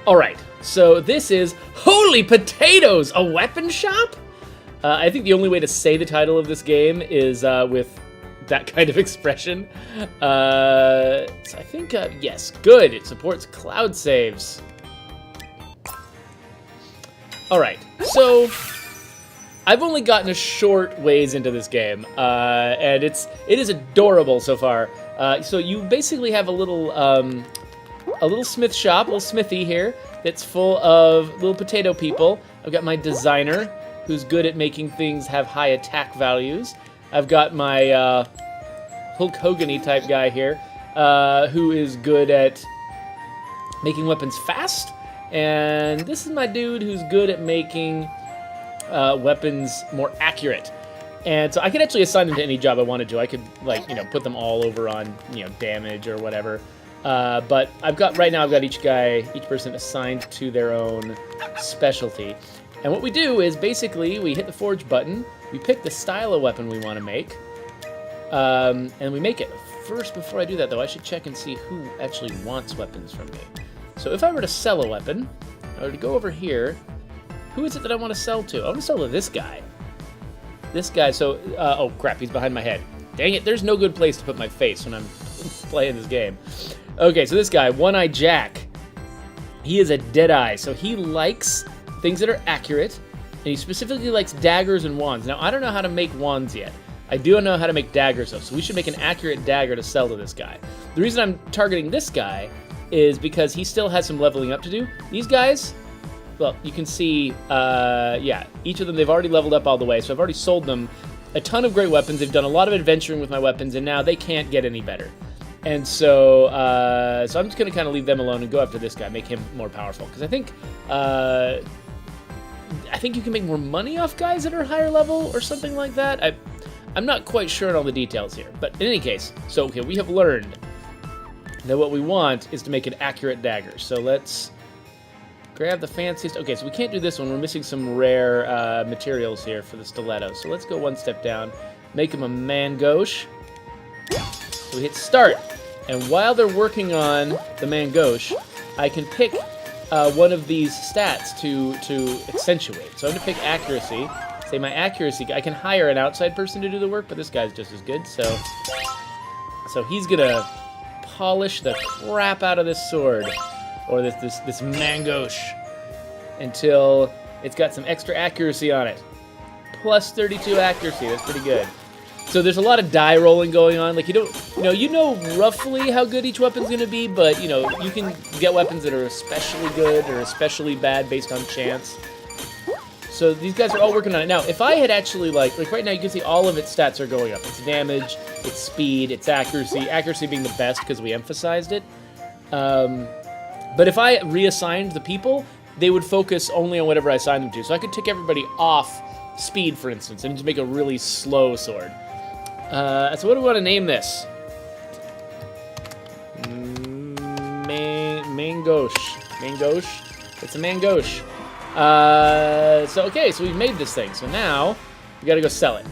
Alright, so this is Holy Potatoes, a weapon shop? I think the only way to say the title of this game is with that kind of expression. So I think, yes, good. It supports cloud saves. Alright, so I've only gotten a short ways into this game, and it is adorable so far. So you basically have a little smith shop, a little smithy here, that's full of little potato people. I've got my designer, who's good at making things have high attack values. I've got my Hulk Hogan-y type guy here, who is good at making weapons fast. And this is my dude who's good at making weapons more accurate. And so I could actually assign them to any job I wanted to. I could, like, put them all over on, damage or whatever. But right now I've got each person assigned to their own specialty. And what we do is basically we hit the forge button, we pick the style of weapon we want to make, and we make it. First, before I do that though, I should check and see who actually wants weapons from me. So if I were to sell a weapon, I were to go over here, who is it that I want to sell to? I want to sell to this guy. This guy, so, oh crap, he's behind my head. Dang it, there's no good place to put my face when I'm playing this game. Okay, so this guy, One-Eye Jack, he is a Deadeye, so he likes things that are accurate, and he specifically likes daggers and wands. Now, I don't know how to make wands yet. I do know how to make daggers, though, so we should make an accurate dagger to sell to this guy. The reason I'm targeting this guy is because he still has some leveling up to do. These guys, well, you can see, yeah, each of them, they've already leveled up all the way, so I've already sold them a ton of great weapons. They've done a lot of adventuring with my weapons, and now they can't get any better. And so, so I'm just going to kind of leave them alone and go after this guy, make him more powerful. Because I think you can make more money off guys that are higher level or something like that. I'm not quite sure on all the details here. But in any case, so okay, we have learned that what we want is to make an accurate dagger. So let's grab the fanciest. Okay, so we can't do this one. We're missing some rare materials here for the stiletto. So let's go one step down, make him a mangoche. So we hit start, and while they're working on the mangoche, I can pick one of these stats to accentuate. So I'm going to pick accuracy. Say my accuracy, I can hire an outside person to do the work, but this guy's just as good. So he's going to polish the crap out of this sword, or this mangoche, until it's got some extra accuracy on it. Plus 32 accuracy, that's pretty good. So there's a lot of die rolling going on. Like, you know roughly how good each weapon's going to be, but, you can get weapons that are especially good or especially bad based on chance. So these guys are all working on it. Now, if I had actually, like right now you can see all of its stats are going up. Its damage, its speed, its accuracy. Accuracy being the best because we emphasized it. But if I reassigned the people, they would focus only on whatever I assigned them to. So I could take everybody off speed, for instance, and just make a really slow sword. So what do we want to name this? Mangoche. Mangoche? It's a mangoche. So okay, so we've made this thing. So now, we gotta go sell it.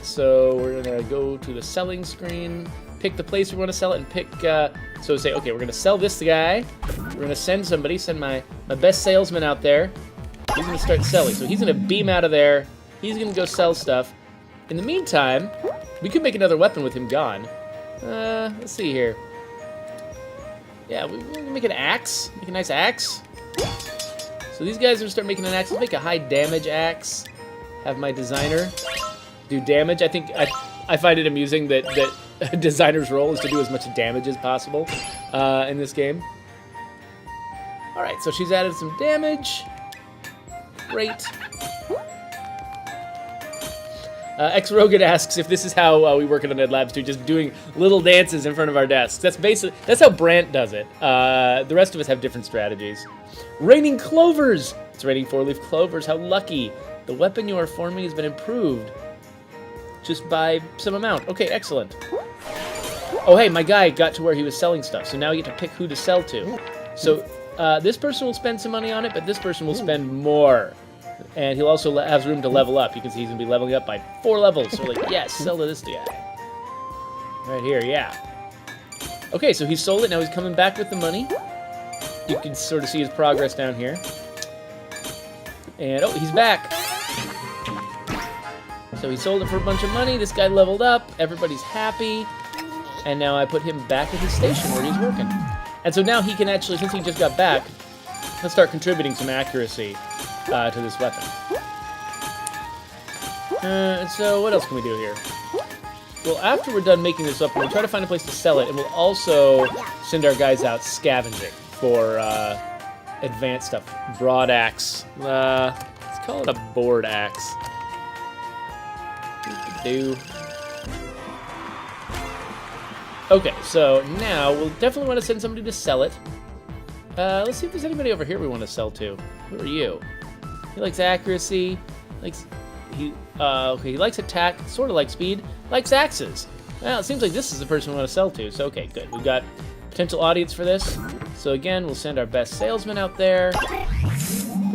So we're gonna go to the selling screen, pick the place we want to sell it, and pick, so say, okay, we're gonna sell this guy. We're gonna send somebody, send my best salesman out there. He's gonna start selling. So he's gonna beam out of there. He's gonna go sell stuff. In the meantime, we could make another weapon with him gone. Let's see here. Yeah, we can make an axe. Make a nice axe. So these guys are gonna start making an axe. Let's make a high damage axe. Have my designer do damage. I think I find it amusing that a designer's role is to do as much damage as possible in this game. All right, so she's added some damage. Great. X-Rogan asks if this is how we work at Undead Labs too, just doing little dances in front of our desks. That's how Brant does it. The rest of us have different strategies. Raining clovers! It's raining 4-leaf clovers. How lucky. The weapon you are forming has been improved. Just by some amount. Okay, excellent. Oh, hey, my guy got to where he was selling stuff, so now you get to pick who to sell to. So this person will spend some money on it, but this person will spend more. And he'll also have room to level up. You can see he's going to be leveling up by 4 levels. So we're like, yes, sell to this guy. Right here, yeah. Okay, so he sold it. Now he's coming back with the money. You can sort of see his progress down here. And, oh, he's back. So he sold it for a bunch of money. This guy leveled up. Everybody's happy. And now I put him back at his station where he's working. And so now he can actually, since he just got back, he'll start contributing some accuracy to this weapon. So what else can we do here? Well, after we're done making this up, we'll try to find a place to sell it, and we'll also send our guys out scavenging for advanced stuff. Broad axe. Let's call it a board axe. Do. Okay, so now we'll definitely want to send somebody to sell it. Let's see if there's anybody over here we want to sell to. Who are you? He likes accuracy. Okay, he likes attack, sort of like speed, likes axes. Well, it seems like this is the person we want to sell to, so okay, good. We've got potential audience for this. So again, we'll send our best salesman out there. But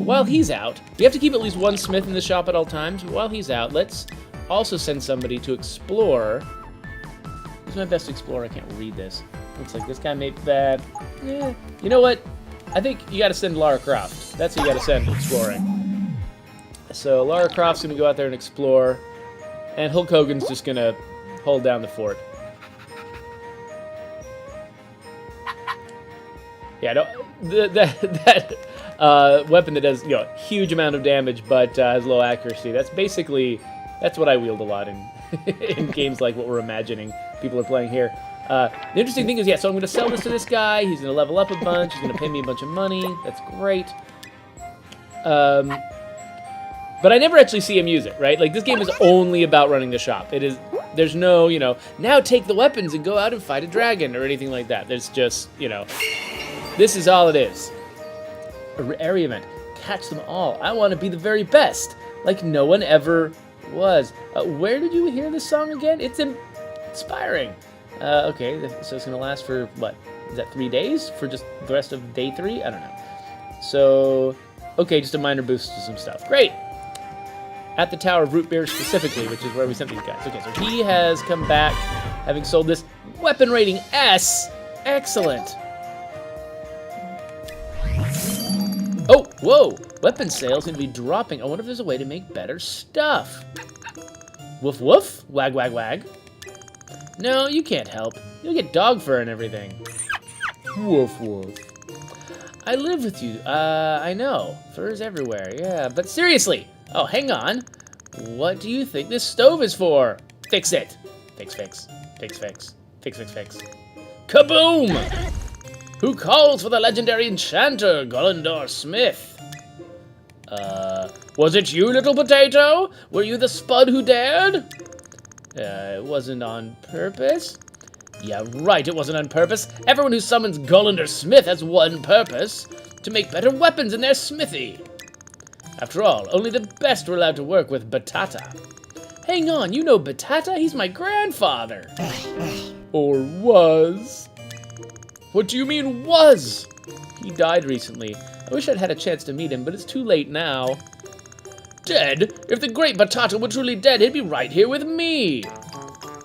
while he's out, we have to keep at least one smith in the shop at all times, but while he's out, let's also send somebody to explore. Who's my best explorer? I can't read this. Looks like this guy made that. Yeah. You know what? I think you gotta send Lara Croft. That's who you gotta send exploring. So Lara Croft's gonna go out there and explore, and Hulk Hogan's just gonna hold down the fort. Yeah, that weapon that does huge amount of damage but has low accuracy. That's what I wield a lot in games like what we're imagining people are playing here. The interesting thing is, so I'm gonna sell this to this guy. He's gonna level up a bunch. He's gonna pay me a bunch of money. That's great. But I never actually see him use it, right? Like, this game is only about running the shop. There's no, now take the weapons and go out and fight a dragon or anything like that. There's just, this is all it is. Area event. Catch them all. I want to be the very best, like no one ever was. Where did you hear this song again? It's inspiring. Okay, so it's going to last for, what? Is that 3 days? For just the rest of day 3? I don't know. So, okay, just a minor boost to some stuff. Great. At the Tower of Root Beer specifically, which is where we sent these guys. Okay, so he has come back, having sold this weapon rating S. Excellent. Oh, whoa. Weapon sales seem to be dropping. I wonder if there's a way to make better stuff. Woof woof. Wag wag wag. No, you can't help. You'll get dog fur and everything. Woof woof. I live with you. I know. Fur's everywhere. Yeah, but seriously. Oh, hang on. What do you think this stove is for? Fix it. Fix, fix. Fix, fix. Fix, fix, fix. Kaboom! Who calls for the legendary enchanter, Gollendor Smith? Was it you, little potato? Were you the spud who dared? It wasn't on purpose. Yeah, right, it wasn't on purpose. Everyone who summons Gollendor Smith has one purpose: to make better weapons in their smithy. After all, only the best were allowed to work with Batata. Hang on, you know Batata? He's my grandfather. Or was. What do you mean, was? He died recently. I wish I'd had a chance to meet him, but it's too late now. Dead? If the great Batata were truly dead, he'd be right here with me.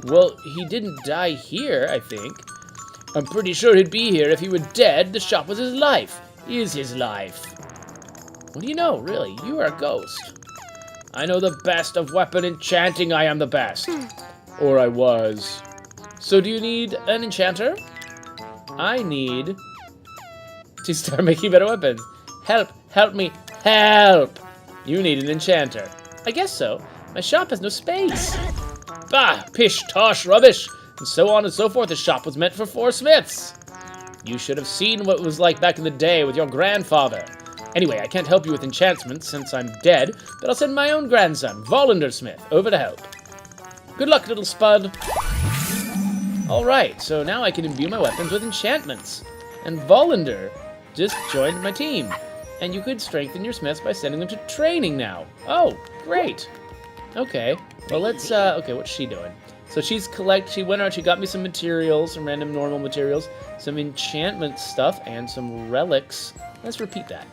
Well, he didn't die here, I think. I'm pretty sure he'd be here if he were dead. The shop was his life. Is his life. What do you know, really? You are a ghost. I know the best of weapon enchanting. I am the best. Or I was. So do you need an enchanter? I need to start making better weapons. Help! Help me! Help! You need an enchanter. I guess so. My shop has no space. Bah! Pish, tosh, rubbish! And so on and so forth. The shop was meant for 4 smiths. You should have seen what it was like back in the day with your grandfather. Anyway, I can't help you with enchantments since I'm dead, but I'll send my own grandson, Volender Smith, over to help. Good luck, little spud. Alright, so now I can imbue my weapons with enchantments. And Volender just joined my team. And you could strengthen your smiths by sending them to training now. Oh, great. Okay, well let's, okay, what's she doing? So she went out, she got me some materials, some random normal materials, some enchantment stuff, and some relics. Let's repeat that.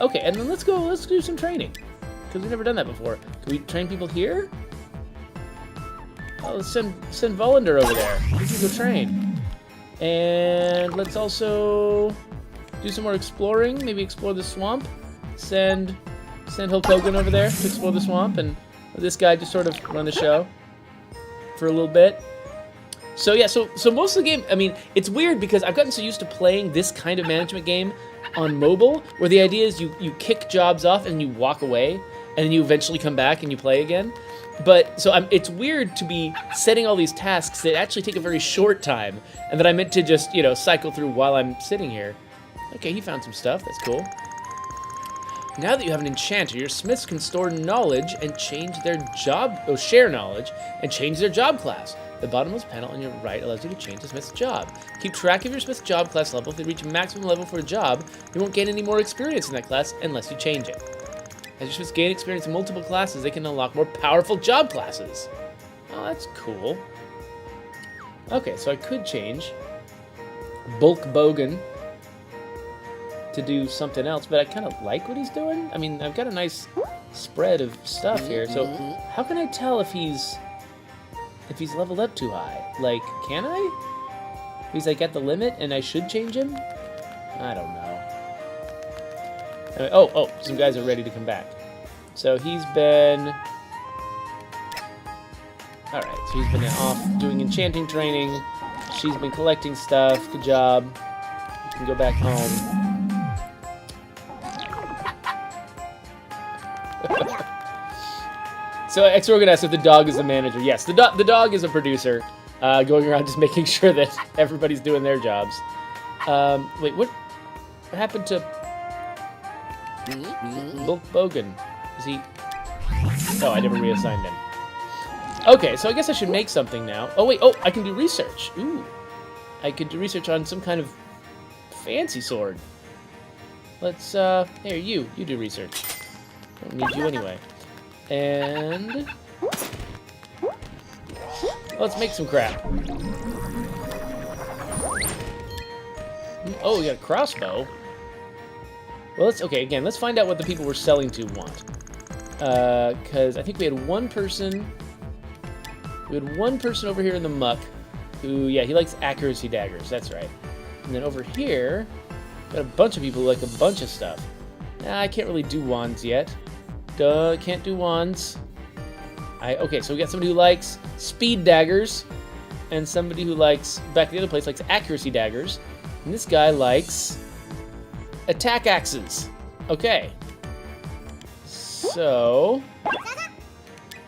Okay, and then let's do some training. Because we've never done that before. Can we train people here? Oh, let's send Volender over there. We can go train. And let's also do some more exploring. Maybe explore the swamp. Send Hulk Hogan over there to explore the swamp, and this guy just sort of run the show for a little bit. So yeah, so most of the game, I mean, it's weird because I've gotten so used to playing this kind of management game on mobile, where the idea is you kick jobs off and you walk away, and then you eventually come back and you play again. But so it's weird to be setting all these tasks that actually take a very short time, and that I meant to just, you know, cycle through while I'm sitting here. Okay, he found some stuff. That's cool. Now that you have an enchanter, your smiths can store knowledge and change their job, share knowledge and change their job class. The bottommost panel on your right allows you to change the smith's job. Keep track of your smith's job class level. If they reach maximum level for a job, you won't gain any more experience in that class unless you change it. As your smiths gain experience in multiple classes, they can unlock more powerful job classes. Oh, that's cool. Okay, so I could change Bulk Bogan to do something else, but I kind of like what he's doing. I mean, I've got a nice spread of stuff here, so how can I tell if he's leveled up too high? Like, can I? If he's like at the limit and I should change him? I don't know. Anyway, oh, some guys are ready to come back. So he's been... Alright, so he's been off doing enchanting training. She's been collecting stuff. Good job. You can go back home. So X-Organ asked if the dog is the manager. Yes, the dog is a producer, going around just making sure that everybody's doing their jobs. Wait, what happened to Bulk Bogan? Is he... Oh, I never reassigned him. Okay, so I guess I should make something now. Oh, wait, I can do research. Ooh. I could do research on some kind of fancy sword. Let's, here, you do research. Don't need you anyway. And let's make some crap. Oh, we got a crossbow. Well, let's find out what the people we're selling to want. Because I think we had one person over here in the muck who, yeah, he likes accuracy daggers. That's right. And then over here, got a bunch of people who like a bunch of stuff. Nah, I can't really do wands yet. Duh, can't do wands. Okay, so we got somebody who likes speed daggers, and somebody who likes, back at the other place, likes accuracy daggers. And this guy likes attack axes. Okay. So,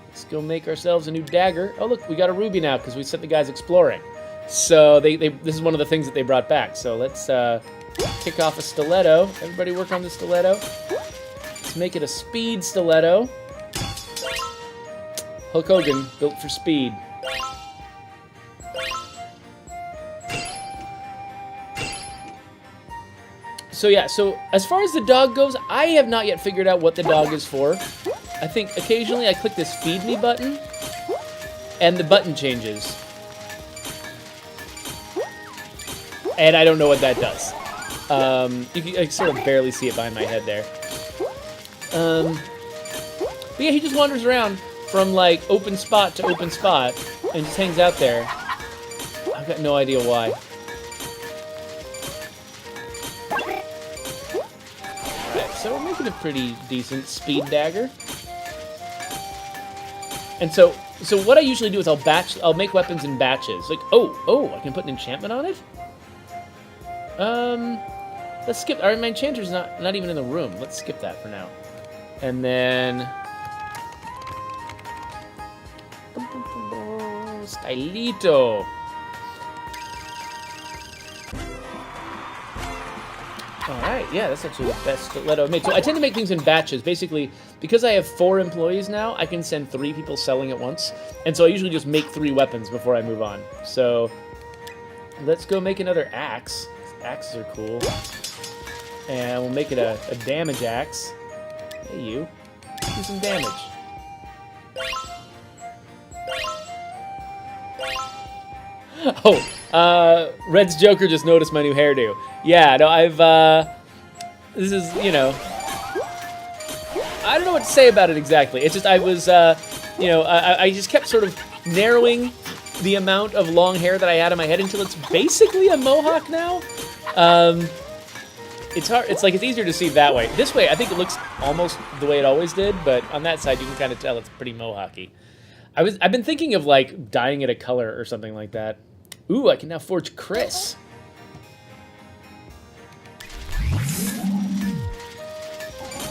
let's go make ourselves a new dagger. Oh, look, we got a ruby now because we sent the guys exploring. So, this is one of the things that they brought back. So, let's kick off a stiletto. Everybody work on the stiletto. Let's make it a speed stiletto. Hulk Hogan, built for speed. So yeah, so as far as the dog goes, I have not yet figured out what the dog is for. I think occasionally I click this feed me button, and the button changes. And I don't know what that does. I can sort of barely see it behind my head there. But yeah, he just wanders around from like open spot to open spot and just hangs out there. I've got no idea why. Alright, so we're making a pretty decent speed dagger. And so what I usually do is I'll make weapons in batches. Like, oh, I can put an enchantment on it? Let's skip. Alright, my enchanter's not even in the room. Let's skip that for now. And then Stylito. Alright, yeah, that's actually the best stiletto I've made. So I tend to make things in batches. Basically, because I have 4 employees now, I can send 3 people selling at once. And so I usually just make 3 weapons before I move on. So let's go make another axe. Axes are cool. And we'll make it a damage axe. Hey, you. Do some damage. Oh, Red's Joker just noticed my new hairdo. Yeah, no, this is, you know, I don't know what to say about it exactly. It's just, I was, you know, I just kept sort of narrowing the amount of long hair that I had on my head until it's basically a mohawk now. It's hard. It's like it's easier to see that way. This way, I think it looks almost the way it always did, but on that side, you can kind of tell it's pretty mohawky. I've been thinking of like dyeing it a color or something like that. Ooh, I can now forge Chris.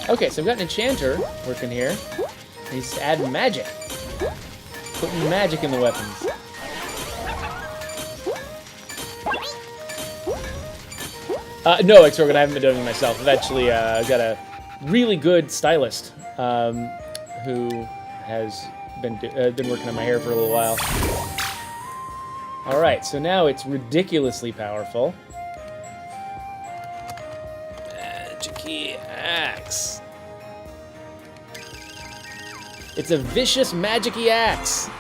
Okay, so I've got an enchanter working here. He's adding magic. Putting magic in the weapons. No, Exorgan, I haven't been doing it myself. I've actually got a really good stylist who has been working on my hair for a little while. All right, so now it's ridiculously powerful. Magic-y axe. It's a vicious magic-y axe.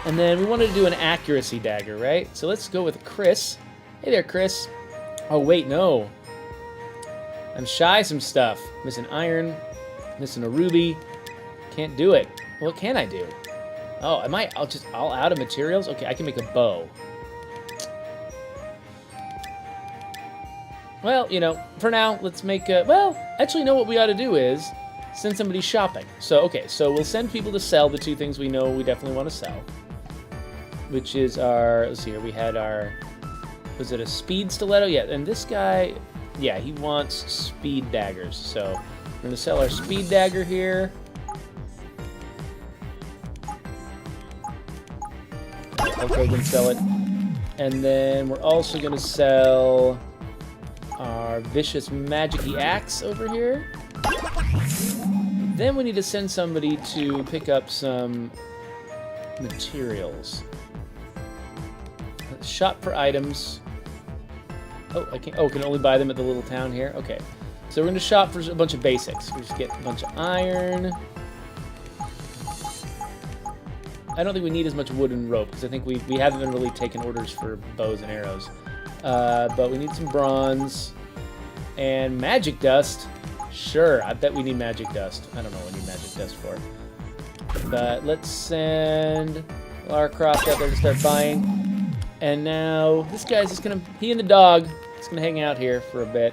And then we wanted to do an accuracy dagger, right? So let's go with Chris. Hey there, Chris. Oh, wait, no. I'm shy some stuff. Missing iron. Missing a ruby. Can't do it. What can I do? Oh, I'll out of materials? Okay, I can make a bow. Well, you know, for now, let's make a... Well, actually, know what we ought to do is send somebody shopping. So, okay, so we'll send people to sell the two things we know we definitely want to sell. Which is our... Let's see here. We had our... Was it a speed stiletto? Yeah, and this guy... Yeah, he wants speed daggers. So, we're going to sell our speed dagger here. Okay, we can sell it. And then we're also going to sell our vicious magic-y axe over here. Then we need to send somebody to pick up some materials. Shop for items. Oh, I can't. Oh, can only buy them at the little town here. Okay, so we're going to shop for a bunch of basics. We just get a bunch of iron. I don't think we need as much wood and rope because I think we haven't been really taking orders for bows and arrows. But we need some bronze and magic dust. Sure, I bet we need magic dust. I don't know what we need magic dust for. But let's send Lara Croft out there to start buying. And now this guy's just gonna, he and the dog, is gonna hang out here for a bit.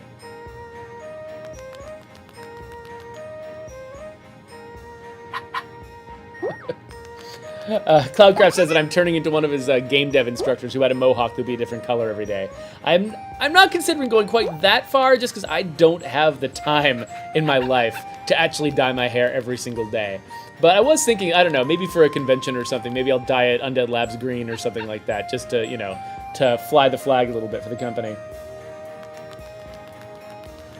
Cloudcraft says that I'm turning into one of his game dev instructors who had a mohawk that would be a different color every day. I'm not considering going quite that far just because I don't have the time in my life to actually dye my hair every single day. But I was thinking, I don't know, maybe for a convention or something, maybe I'll dye it Undead Labs green or something like that, just to, you know, to fly the flag a little bit for the company.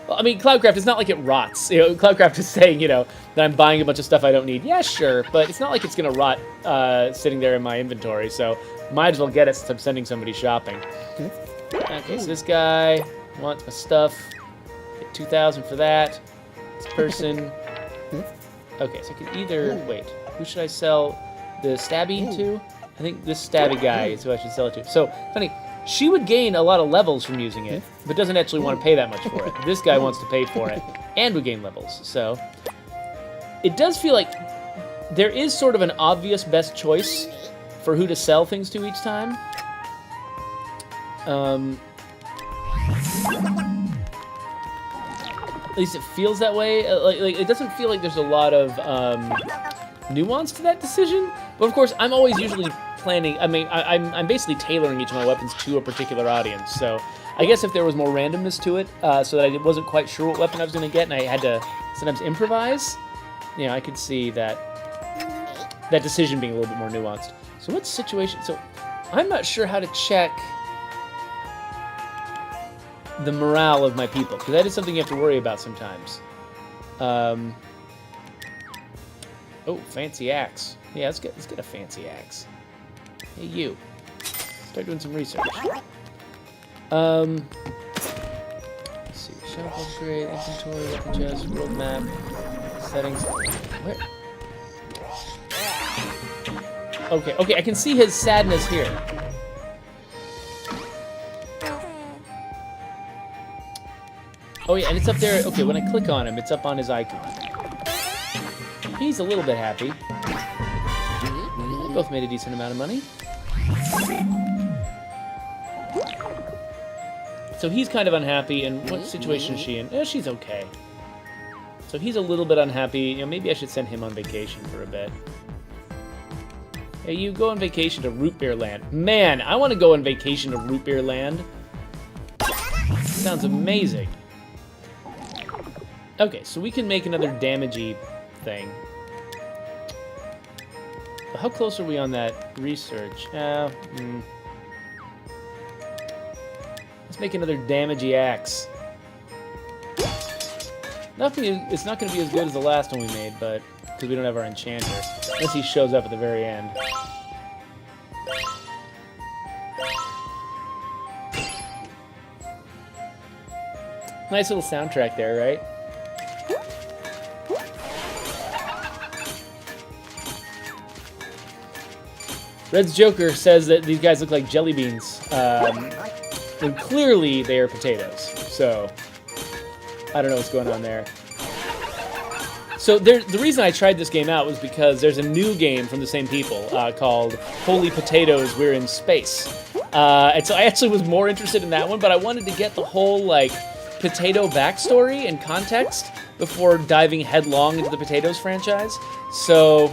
Well, I mean, Cloudcraft, it's not like it rots. You know, Cloudcraft is saying, you know, that I'm buying a bunch of stuff I don't need. Yeah, sure, but it's not like it's going to rot sitting there in my inventory, so might as well get it since I'm sending somebody shopping. Okay, so this guy wants my stuff. Get 2,000 for that. This person... Okay, so I can either... Wait, who should I sell the stabby to? I think this stabby guy is who I should sell it to. So, funny, she would gain a lot of levels from using it, but doesn't actually want to pay that much for it. This guy wants to pay for it, and would gain levels. So, it does feel like there is sort of an obvious best choice for who to sell things to each time. At least it feels that way. Like it doesn't feel like there's a lot of nuance to that decision. But of course, I'm always usually planning. I mean, I'm basically tailoring each of my weapons to a particular audience. So I guess if there was more randomness to it, so that I wasn't quite sure what weapon I was going to get, and I had to sometimes improvise, you know, I could see that decision being a little bit more nuanced. So what situation? So I'm not sure how to check the morale of my people, because that is something you have to worry about sometimes. Oh, fancy axe. Yeah, let's get a fancy axe. Hey, you. Start doing some research. Let's see. Shop upgrade, inventory, weapon chest, roadmap, settings. Where? Okay, I can see his sadness here. Oh yeah, and it's up there. Okay, when I click on him, it's up on his icon. He's a little bit happy. We both made a decent amount of money. So he's kind of unhappy, and what situation is she in? She's okay. So he's a little bit unhappy. You know, maybe I should send him on vacation for a bit. Hey, you go on vacation to Root Beer Land. Man, I want to go on vacation to Root Beer Land. Sounds amazing. Okay, so we can make another damagey thing. How close are we on that research? Let's make another damagey axe. It's not going to be as good as the last one we made, but because we don't have our enchanter. Unless he shows up at the very end. Nice little soundtrack there, right? Red's Joker says that these guys look like jelly beans. And clearly they are potatoes. So, I don't know what's going on there. So the reason I tried this game out was because there's a new game from the same people called Holy Potatoes, We're in Space. And so I actually was more interested in that one, but I wanted to get the whole, like, potato backstory and context before diving headlong into the Potatoes franchise. So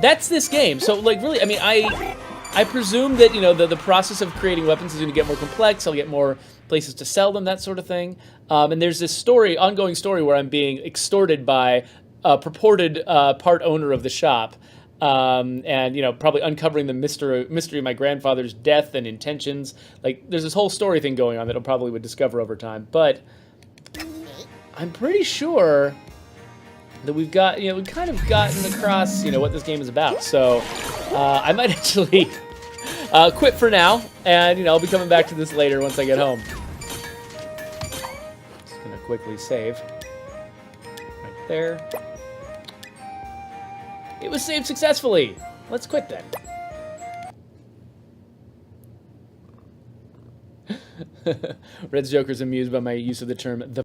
that's this game. So, like, really, I mean, I presume that, you know, the process of creating weapons is going to get more complex. I'll get more places to sell them, that sort of thing. And there's this ongoing story where I'm being extorted by a purported part owner of the shop. And, you know, probably uncovering the mystery of my grandfather's death and intentions. Like, there's this whole story thing going on that I probably would discover over time. But I'm pretty sure that we've got, you know, we've kind of gotten across, you know, what this game is about. So I might actually quit for now. And, you know, I'll be coming back to this later once I get home. Just going to quickly save. Right there. It was saved successfully. Let's quit then. Red's Joker's amused by my use of the term the